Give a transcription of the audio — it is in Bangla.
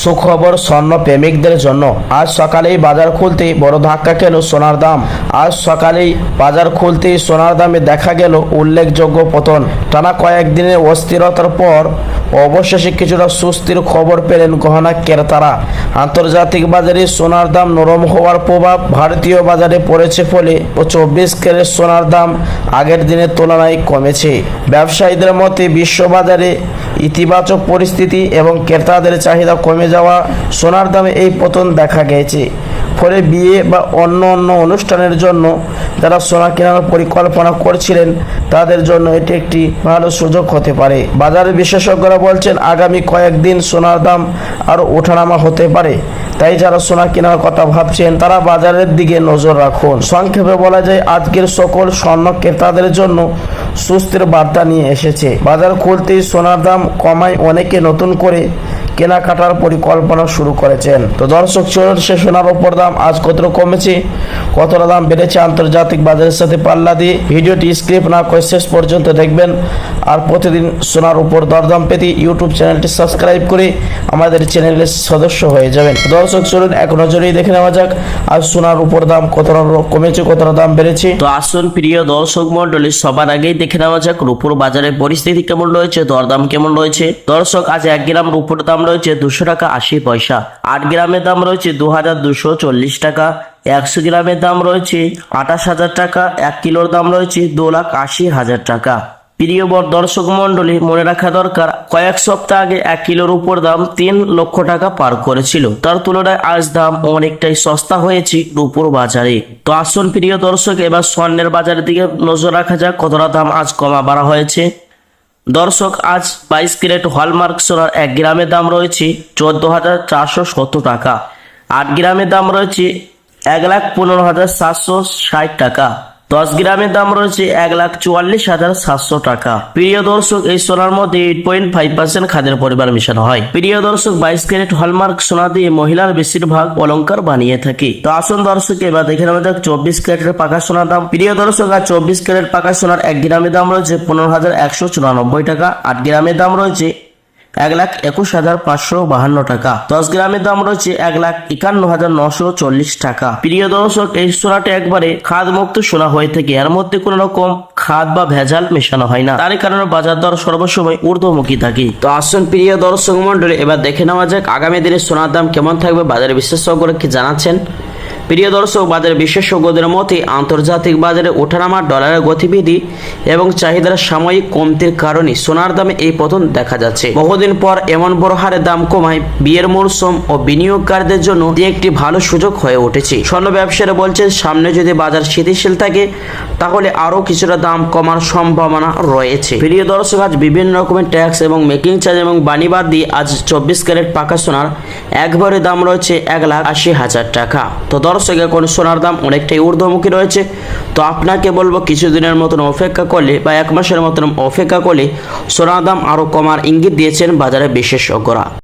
সুখবর স্বর্ণ প্রেমিকদের জন্য। আজ সকালেই বাজার খুলতেই বড় ধাক্কা খেল সোনার দাম। আজ সকালেই বাজার খুলতেই সোনার দামে দেখা গেল উল্লেখযোগ্য পতন। টানা কয়েকদিনের অস্থিরতার পর অবশেষে কিছুটা স্বস্তির খবর পেলেন গহনা ক্রেতারা। আন্তর্জাতিক বাজারে সোনার দাম নরম হওয়ার প্রভাব ভারতীয় বাজারে পড়েছে, ফলে 24 ক্যারেট সোনার দাম আগের দিনের তুলনায় কমেছে। ব্যবসায়ীদের মতে বিশ্ববাজারে ইতিবাচক পরিস্থিতি এবং ক্রেতাদের চাহিদা কমে যাওয়া সোনার দামে এই পতন দেখা গেছে। ফলে বিয়ে বা অন্য অনুষ্ঠানের জন্য যারা সোনা কেনার পরিকল্পনা করছিলেন তাদের জন্য এটি একটি ভালো সুযোগ হতে পারে। বাজারের বিশেষজ্ঞরা বলছেন আগামী কয়েকদিন সোনার দাম আরও ওঠানামা হতে পারে, তাই যারা সোনা কেনার কথা ভাবছেন তারা বাজারের দিকে নজর রাখুন। সংক্ষেপে বলা যায় আজকের সকল স্বর্ণ ক্রেতাদের জন্য স্বস্তির বার্তা নিয়ে এসেছে। বাজার খুলতেই সোনার দাম কমায় অনেকে নতুন করে কেনাকাটার পরিকল্পনা শুরু করেছেন। তো দর্শক চলুন সে সোনার উপর দাম আজ কতটা কমেছে, কতটা দাম বেড়েছে আন্তর্জাতিক বাজারের সাথে পাল্লা দিয়ে ভিডিওটি স্কিপ না করে শেষ পর্যন্ত দেখবেন। আর প্রতিদিন সোনার উপর দরদাম পেতে ইউটিউব চ্যানেলটি সাবস্ক্রাইব করে আমাদের চ্যানেলের সদস্য হয়ে যাবেন। দর্শক চলুন এক নজরেই দেখে নেওয়া যাক আজ সোনার উপর দাম কতটা কমেছে, কতটা দাম বেড়েছে। তো আসুন প্রিয় দর্শক মন্ডলী, সবার আগেই দেখে নেওয়া যাক রূপোর বাজারের পরিস্থিতি কেমন রয়েছে, দরদাম কেমন রয়েছে। দর্শক আজ 1 গ্রাম রূপোর দাম রয়েছে 200 টাকা 80 পয়সা। 8 গ্রামের দাম রয়েছে 2240 টাকা। 100 গ্রামের দাম রয়েছে 28,000 টাকা। 1 কিলোর দাম রয়েছে 2,80,000 টাকা। প্রিয় দর্শক মন্ডলী, মনে রাখা দরকার কয়েক সপ্তাহ আগে 1 কিলোর উপর দাম 3 লক্ষ টাকা পার করেছিল, তার তুলনায় আজ দাম অনেকটাই সস্তা হয়েছে রূপোর বাজারে। তো আসুন প্রিয় দর্শক এবার স্বর্ণের বাজারের দিকে নজর রাখা যাক কতটা দাম আজ কমা বাড়া হয়েছে। দর্শক আজ 22 ক্যারেট হলমার্ক সোনার 1 গ্রামের দাম রয়েছে 14,470 টাকা। 8 গ্রামের দাম রয়েছে 1,15,760 টাকা। 10 গ্রামের দাম রয়েছে 1,44,700 টাকা। প্রিয় দর্শক এই সোনার মধ্যে 8.5% খাদের পরিমাণ মেশানো হয়। প্রিয় দর্শক 22 ক্যারেট হলমার্ক সোনা দিয়ে মহিলার বেশিরভাগ অলংকার বানিয়ে থাকে। তো আসুন দর্শক এবার দেখে নেওয়া যাক 24 ক্যারেটের পাকা সোনার দাম। প্রিয় দর্শক আর 24 ক্যারেট পাকা সোনার 1 গ্রামের দাম রয়েছে 15,194 টাকা। 8 গ্রামের দাম রয়েছে 1,21,552 টাকা। 10 গ্রামের দাম রয়েছে 1,51,940 টাকা। প্রিয় দর্শক এই সোনাটা একবারে খাদ মুক্ত সোনা হয়ে থাকে, এর মধ্যে কোনো রকম খাদ বা ভেজাল মেশানো হয় না, তার কারণে বাজার দর সর্বসময় ঊর্ধ্বমুখী থাকে। তো আসুন প্রিয় দর্শক মন্ডলী এবার দেখে নেওয়া যাক আগামী দিনে সোনার দাম কেমন থাকবে, বাজারে বিশেষজ্ঞরা কি জানাচ্ছেন। প্রিয় দর্শক বাজার বিশেষজ্ঞদের মতে আন্তর্জাতিক বাজারে ওঠানামা, ডলারের গতিবিধি এবং চাহিদার সাময়িক কমতির কারণে সোনার দামে এই পতন দেখা যাচ্ছে। বহুদিন পর এমন বড় হারে দাম কমায় বিয়ের মরশুম ও বিনিয়োগকারীদের জন্য একটি ভালো সুযোগ হয়ে উঠেছে। স্বর্ণ ব্যবসায়ীরা বলছেন সামনে যদি বাজার স্থিতিশীল থাকে তাহলে আরো কিছুটা দাম কমার সম্ভাবনা রয়েছে। প্রিয় দর্শক আজ বিভিন্ন রকমের ট্যাক্স এবং মেকিং চার্জ এবং বানি বাদ দিয়ে আজ 24 ক্যারেট পাকা সোনার একবারে দাম রয়েছে 1,80,000 টাকা। তো দর্শক এখন সোনার দাম অনেকটাই ঊর্ধ্বমুখী রয়েছে। তো আপনাকে বলবো কিছুদিনের মতন অপেক্ষা করলে বা 1 মাসের মতন অপেক্ষা করলে সোনার দাম আরো কমার ইঙ্গিত দিয়েছেন বাজারে বিশেষজ্ঞরা।